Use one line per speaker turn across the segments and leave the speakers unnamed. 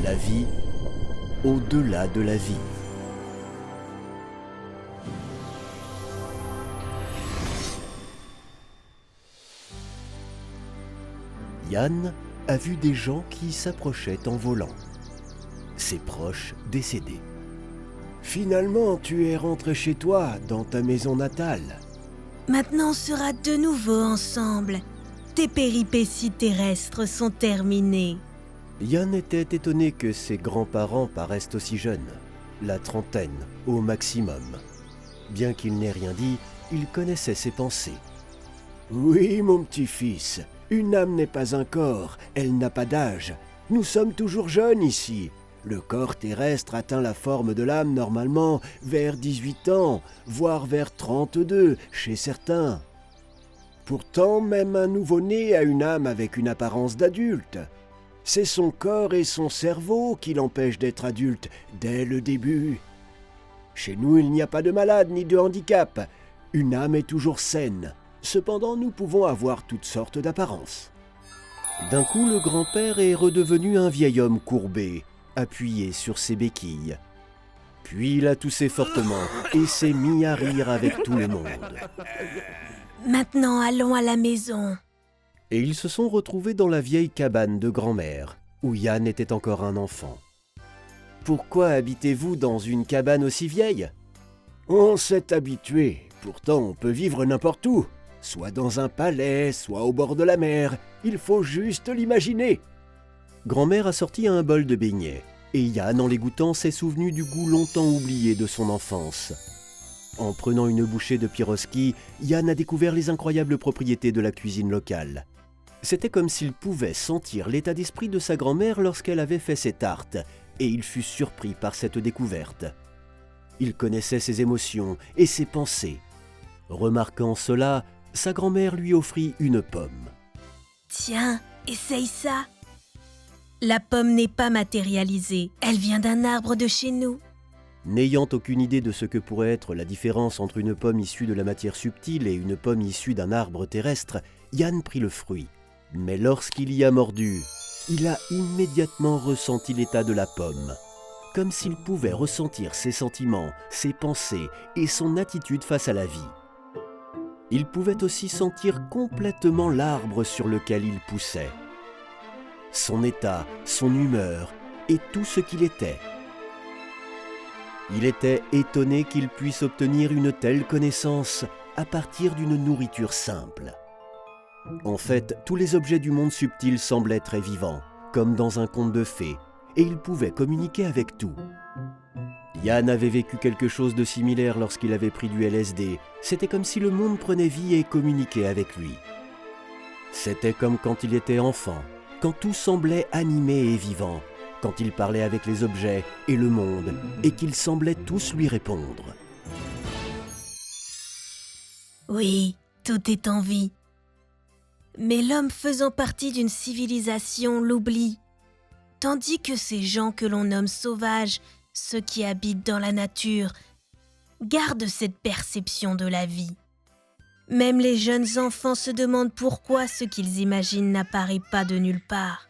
La vie au-delà de la vie. Yann a vu des gens qui s'approchaient en volant. Ses proches décédés. Finalement, tu es rentré chez toi, dans ta maison natale.
Maintenant on sera de nouveau ensemble. Tes péripéties terrestres sont terminées.
Yann était étonné que ses grands-parents paraissent aussi jeunes, la trentaine au maximum. Bien qu'il n'ait rien dit, il connaissait ses pensées. Oui, mon petit-fils, une âme n'est pas un corps, elle n'a pas d'âge. Nous sommes toujours jeunes ici. Le corps terrestre atteint la forme de l'âme normalement vers 18 ans, voire vers 32 chez certains. Pourtant, même un nouveau-né a une âme avec une apparence d'adulte. C'est son corps et son cerveau qui l'empêchent d'être adulte dès le début. Chez nous, il n'y a pas de malade ni de handicap. Une âme est toujours saine. Cependant, nous pouvons avoir toutes sortes d'apparences. D'un coup, le grand-père est redevenu un vieil homme courbé, appuyé sur ses béquilles. Puis il a toussé fortement et s'est mis à rire avec tout le monde.
Maintenant allons à la maison.
Et ils se sont retrouvés dans la vieille cabane de grand-mère, où Yann était encore un enfant. « Pourquoi habitez-vous dans une cabane aussi vieille ?»« On s'est habitué, pourtant on peut vivre n'importe où, soit dans un palais, soit au bord de la mer, il faut juste l'imaginer. » Grand-mère a sorti un bol de beignets, et Yann, en les goûtant, s'est souvenu du goût longtemps oublié de son enfance. En prenant une bouchée de pieroski, Yann a découvert les incroyables propriétés de la cuisine locale. C'était comme s'il pouvait sentir l'état d'esprit de sa grand-mère lorsqu'elle avait fait ses tartes, et il fut surpris par cette découverte. Il connaissait ses émotions et ses pensées. Remarquant cela, sa grand-mère lui offrit une pomme.
« Tiens, essaye ça. La pomme n'est pas matérialisée, elle vient d'un arbre de chez nous. »
N'ayant aucune idée de ce que pourrait être la différence entre une pomme issue de la matière subtile et une pomme issue d'un arbre terrestre, Yann prit le fruit. Mais lorsqu'il y a mordu, il a immédiatement ressenti l'état de la pomme, comme s'il pouvait ressentir ses sentiments, ses pensées et son attitude face à la vie. Il pouvait aussi sentir complètement l'arbre sur lequel il poussait, son état, son humeur et tout ce qu'il était. Il était étonné qu'il puisse obtenir une telle connaissance à partir d'une nourriture simple. En fait, tous les objets du monde subtil semblaient très vivants, comme dans un conte de fées, et il pouvait communiquer avec tout. Yann avait vécu quelque chose de similaire lorsqu'il avait pris du LSD. C'était comme si le monde prenait vie et communiquait avec lui. C'était comme quand il était enfant, quand tout semblait animé et vivant, quand il parlait avec les objets et le monde, et qu'ils semblaient tous lui répondre.
Oui, tout est en vie. Mais l'homme faisant partie d'une civilisation l'oublie, tandis que ces gens que l'on nomme sauvages, ceux qui habitent dans la nature, gardent cette perception de la vie. Même les jeunes enfants se demandent pourquoi ce qu'ils imaginent n'apparaît pas de nulle part.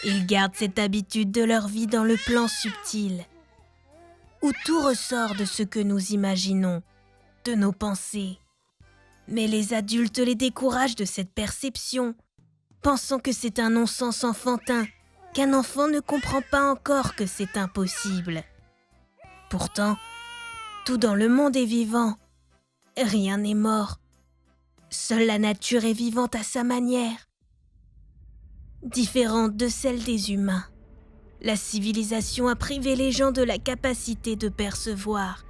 Ils gardent cette habitude de leur vie dans le plan subtil, où tout ressort de ce que nous imaginons, de nos pensées. Mais les adultes les découragent de cette perception, pensant que c'est un non-sens enfantin, qu'un enfant ne comprend pas encore que c'est impossible. Pourtant, tout dans le monde est vivant, rien n'est mort. Seule la nature est vivante à sa manière, différente de celle des humains. La civilisation a privé les gens de la capacité de percevoir.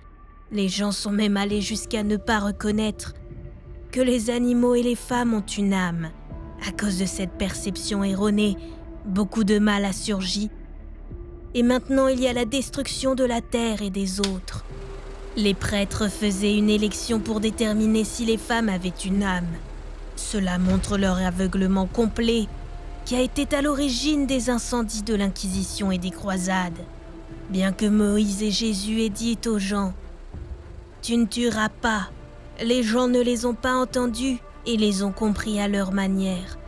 Les gens sont même allés jusqu'à ne pas reconnaître que les animaux et les femmes ont une âme. À cause de cette perception erronée, beaucoup de mal a surgi. Et maintenant, il y a la destruction de la terre et des autres. Les prêtres faisaient une élection pour déterminer si les femmes avaient une âme. Cela montre leur aveuglement complet, qui a été à l'origine des incendies de l'Inquisition et des croisades. Bien que Moïse et Jésus aient dit aux gens « Tu ne tueras pas », les gens ne les ont pas entendus et les ont compris à leur manière.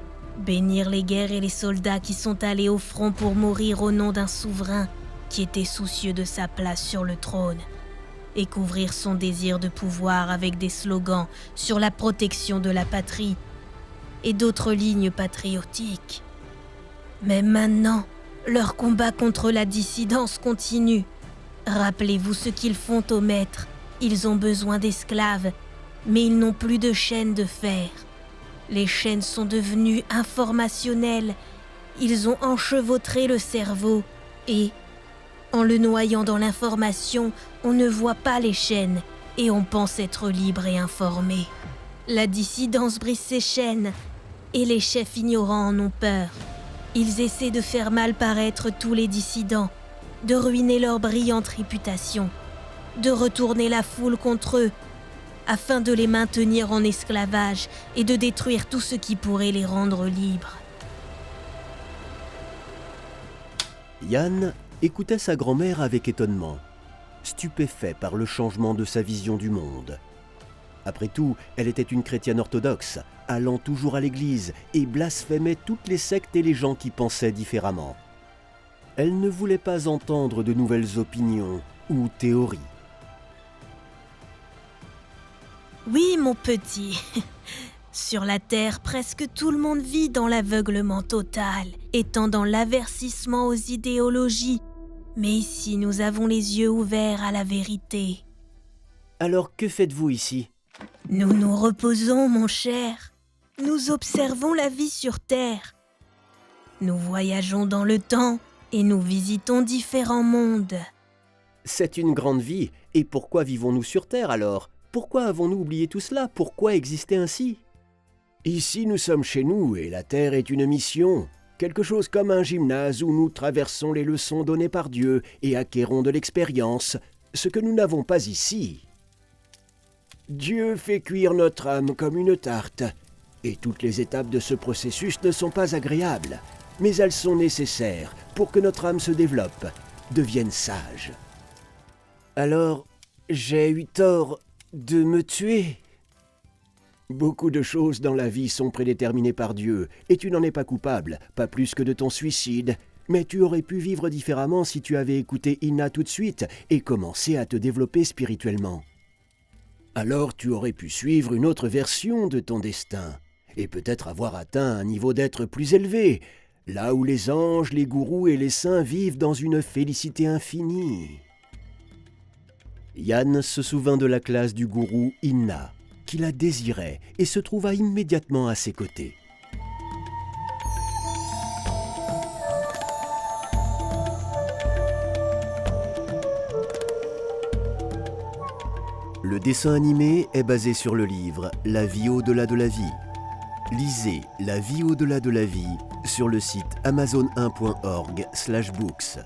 bénir les guerres et les soldats qui sont allés au front pour mourir au nom d'un souverain qui était soucieux de sa place sur le trône, et couvrir son désir de pouvoir avec des slogans sur la protection de la patrie et d'autres lignes patriotiques. Mais maintenant, leur combat contre la dissidence continue. Rappelez-vous ce qu'ils font aux maîtres. Ils ont besoin d'esclaves, mais ils n'ont plus de chaînes de fer. Les chaînes sont devenues informationnelles. Ils ont enchevautré le cerveau et, en le noyant dans l'information, on ne voit pas les chaînes et on pense être libre et informé. La dissidence brise ses chaînes et les chefs ignorants en ont peur. Ils essaient de faire mal paraître tous les dissidents, de ruiner leur brillante réputation, de retourner la foule contre eux, afin de les maintenir en esclavage et de détruire tout ce qui pourrait les rendre libres.
Yann écoutait sa grand-mère avec étonnement, stupéfait par le changement de sa vision du monde. Après tout, elle était une chrétienne orthodoxe, allant toujours à l'église et blasphémait toutes les sectes et les gens qui pensaient différemment. Elle ne voulait pas entendre de nouvelles opinions ou théories.
Oui, mon petit. Sur la Terre, presque tout le monde vit dans l'aveuglement total, étant dans l'avertissement aux idéologies. Mais ici, nous avons les yeux ouverts à la vérité.
Alors que faites-vous ici ?
Nous nous reposons, mon cher. Nous observons la vie sur Terre. Nous voyageons dans le temps et nous visitons différents mondes.
C'est une grande vie, et pourquoi vivons-nous sur Terre alors ? Pourquoi avons-nous oublié tout cela ? Pourquoi exister ainsi ? Ici nous sommes chez nous, et la Terre est une mission. Quelque chose comme un gymnase où nous traversons les leçons données par Dieu et acquérons de l'expérience, ce que nous n'avons pas ici. Dieu fait cuire notre âme comme une tarte, et toutes les étapes de ce processus ne sont pas agréables, mais elles sont nécessaires pour que notre âme se développe, devienne sage. Alors, j'ai eu tort de me tuer. Beaucoup de choses dans la vie sont prédéterminées par Dieu, et tu n'en es pas coupable, pas plus que de ton suicide. Mais tu aurais pu vivre différemment si tu avais écouté Inna tout de suite et commencé à te développer spirituellement. Alors tu aurais pu suivre une autre version de ton destin, et peut-être avoir atteint un niveau d'être plus élevé, là où les anges, les gourous et les saints vivent dans une félicité infinie. Yann se souvint de la classe du gourou Inna, qui la désirait et se trouva immédiatement à ses côtés. Le dessin animé est basé sur le livre « La vie au-delà de la vie ». Lisez « La vie au-delà de la vie » sur le site amazon1.org/books.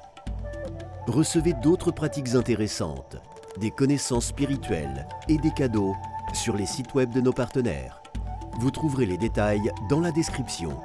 Recevez d'autres pratiques intéressantes, des connaissances spirituelles et des cadeaux sur les sites web de nos partenaires. Vous trouverez les détails dans la description.